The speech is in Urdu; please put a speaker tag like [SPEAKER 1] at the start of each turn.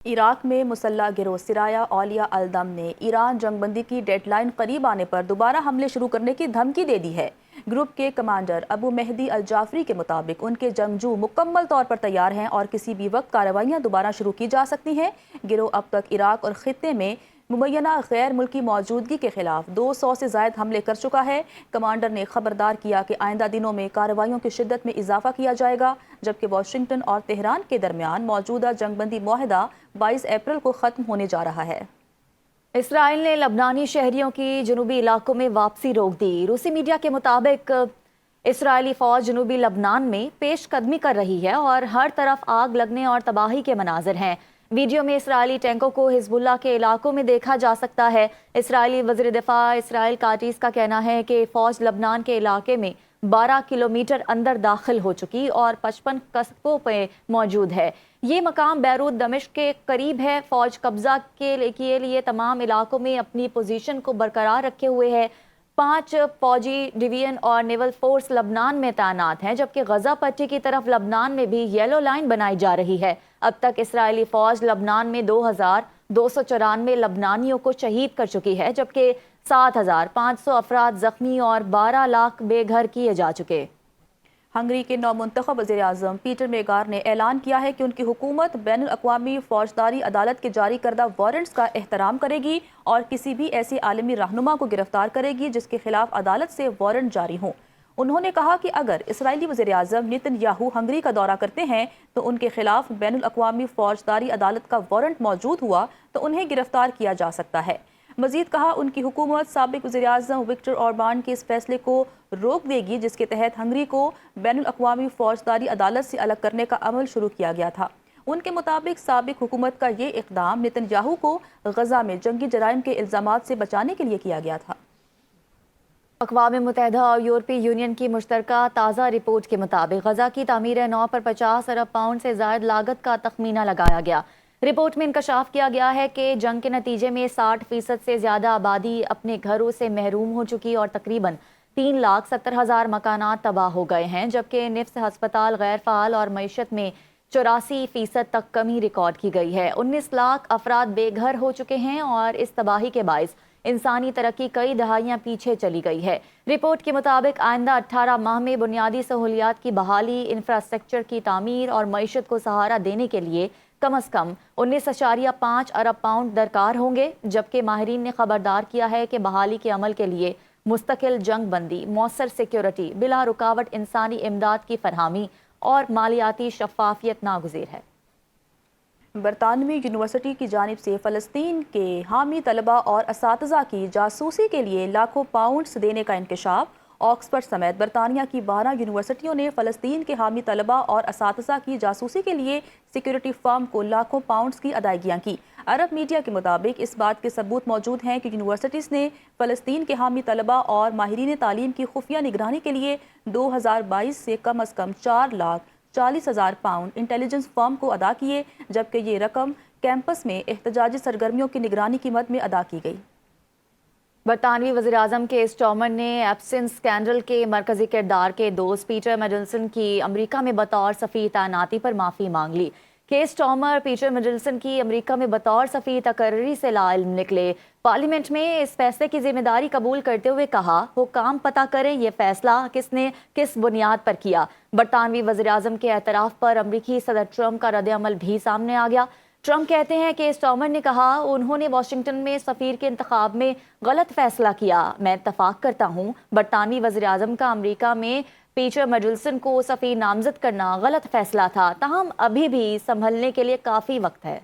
[SPEAKER 1] عراق میں مسلح گروہ سرایا اولیاء الدم نے ایران جنگ بندی کی ڈیڈ لائن قریب آنے پر دوبارہ حملے شروع کرنے کی دھمکی دے دی ہے۔ گروپ کے کمانڈر ابو مہدی الجعفری کے مطابق ان کے جنگجو مکمل طور پر تیار ہیں اور کسی بھی وقت کارروائیاں دوبارہ شروع کی جا سکتی ہیں۔ گروہ اب تک عراق اور خطے میں مبینہ غیر ملکی موجودگی کے خلاف 200 سے زائد حملے کر چکا ہے۔ کمانڈر نے خبردار کیا کہ آئندہ دنوں میں کارروائیوں کی شدت میں اضافہ کیا جائے گا، جبکہ واشنگٹن اور تہران کے درمیان موجودہ جنگ بندی معاہدہ 22 اپریل کو ختم ہونے جا رہا ہے۔
[SPEAKER 2] اسرائیل نے لبنانی شہریوں کی جنوبی علاقوں میں واپسی روک دی۔ روسی میڈیا کے مطابق اسرائیلی فوج جنوبی لبنان میں پیش قدمی کر رہی ہے اور ہر طرف آگ لگنے اور تباہی کے مناظر ہیں۔ ویڈیو میں اسرائیلی ٹینکوں کو حزب اللہ کے علاقوں میں دیکھا جا سکتا ہے۔ اسرائیلی وزیر دفاع اسرائیل کاٹیز کا کہنا ہے کہ فوج لبنان کے علاقے میں 12 کلومیٹر اندر داخل ہو چکی اور 55 قصبوں پہ موجود ہے۔ یہ مقام بیروت دمشق کے قریب ہے۔ فوج قبضہ کے لیے تمام علاقوں میں اپنی پوزیشن کو برقرار رکھے ہوئے ہے۔ 5 فوجی ڈویژن اور نیول فورس لبنان میں تعینات ہیں، جبکہ غزہ پٹی کی طرف لبنان میں بھی یلو لائن بنائی جا رہی ہے۔ اب تک اسرائیلی فوج لبنان میں 2294 لبنانیوں کو شہید کر چکی ہے، جبکہ 7500 افراد زخمی اور 12 لاکھ بے گھر کیے جا چکے۔
[SPEAKER 1] ہنگری کے نو منتخب وزیر اعظم پیٹر میگار نے اعلان کیا ہے کہ ان کی حکومت بین الاقوامی فوجداری عدالت کے جاری کردہ وارنٹس کا احترام کرے گی اور کسی بھی ایسے عالمی رہنما کو گرفتار کرے گی جس کے خلاف عدالت سے وارنٹ جاری ہوں۔ انہوں نے کہا کہ اگر اسرائیلی وزیر اعظم نیتن یاہو ہنگری کا دورہ کرتے ہیں تو ان کے خلاف بین الاقوامی فوجداری عدالت کا وارنٹ موجود ہوا تو انہیں گرفتار کیا جا سکتا ہے۔ مزید کہا ان کی حکومت سابق وزیر اعظم وکٹر اوربان کے اس فیصلے کو روک دے گی جس کے تحت ہنگری کو بین الاقوامی فوجداری عدالت سے الگ کرنے کا عمل شروع کیا گیا تھا۔ ان کے مطابق سابق حکومت کا یہ اقدام نیتن یاہو کو غزہ میں جنگی جرائم کے الزامات سے بچانے کے لیے کیا گیا تھا۔
[SPEAKER 2] اقوام متحدہ اور یورپی یونین کی مشترکہ تازہ رپورٹ کے مطابق غزہ کی تعمیر نو پر 50 ارب پاؤنڈ سے زائد لاگت کا تخمینہ لگایا گیا۔ رپورٹ میں انکشاف کیا گیا ہے کہ جنگ کے نتیجے میں 60% سے زیادہ آبادی اپنے گھروں سے محروم ہو چکی اور تقریباً 3,70,000 مکانات تباہ ہو گئے ہیں، جبکہ نفس ہسپتال غیر فعال اور معیشت میں 84% تک کمی ریکارڈ کی گئی ہے۔ 19 لاکھ افراد بے گھر ہو چکے ہیں اور اس تباہی کے باعث انسانی ترقی کئی دہائیاں پیچھے چلی گئی ہے۔ رپورٹ کے مطابق آئندہ 18 ماہ میں بنیادی سہولیات کی بحالی، انفراسٹرکچر کی تعمیر اور معیشت کو سہارا دینے کے لیے کم از کم 19.5 ارب پاؤنڈ درکار ہوں گے، جبکہ ماہرین نے خبردار کیا ہے کہ بحالی کے عمل کے لیے مستقل جنگ بندی، مؤثر سیکیورٹی، بلا رکاوٹ انسانی امداد کی فراہمی اور مالیاتی شفافیت ناگزیر ہے۔
[SPEAKER 1] برطانوی یونیورسٹی کی جانب سے فلسطین کے حامی طلبہ اور اساتذہ کی جاسوسی کے لیے لاکھوں پاؤنڈز دینے کا انکشاف۔ آکسفورڈ سمیت برطانیہ کی 12 یونیورسٹیوں نے فلسطین کے حامی طلبہ اور اساتذہ کی جاسوسی کے لیے سیکیورٹی فرم کو لاکھوں پاؤنڈز کی ادائیگیاں کی۔ عرب میڈیا کے مطابق اس بات کے ثبوت موجود ہیں کہ یونیورسٹیز نے فلسطین کے حامی طلبہ اور ماہرین تعلیم کی خفیہ نگرانی کے لیے 2022 سے کم از کم 4,40,000 پاؤنڈ انٹیلیجنس فرم کو ادا کیے، جبکہ یہ رقم کیمپس میں احتجاجی سرگرمیوں کی نگرانی کی مد میں ادا کی گئی۔
[SPEAKER 2] برطانوی وزیراعظم کے اسٹارمر نے ایپسن اسکینڈل کے مرکزی کردار کے دوست پیٹر میڈلسن کی امریکہ میں بطور سفیر تعیناتی پر معافی مانگ لی۔ کیس اسٹارمر پیٹر میڈلسن کی امریکہ میں بطور سفیر تقرری سے لا علم نکلے۔ پارلیمنٹ میں اس فیصلے کی ذمہ داری قبول کرتے ہوئے کہا، حکام پتہ کریں یہ فیصلہ کس نے کس بنیاد پر کیا۔ برطانوی وزیراعظم کے اعتراف پر امریکی صدر ٹرمپ کا رد عمل بھی سامنے آ گیا۔ ٹرمپ کہتے ہیں کہ اسٹارمر نے کہا انہوں نے واشنگٹن میں سفیر کے انتخاب میں غلط فیصلہ کیا۔ میں اتفاق کرتا ہوں برطانوی وزیراعظم کا امریکہ میں پیٹر میڈلسن کو سفیر نامزد کرنا غلط فیصلہ تھا، تاہم ابھی بھی سنبھلنے کے لیے کافی وقت ہے۔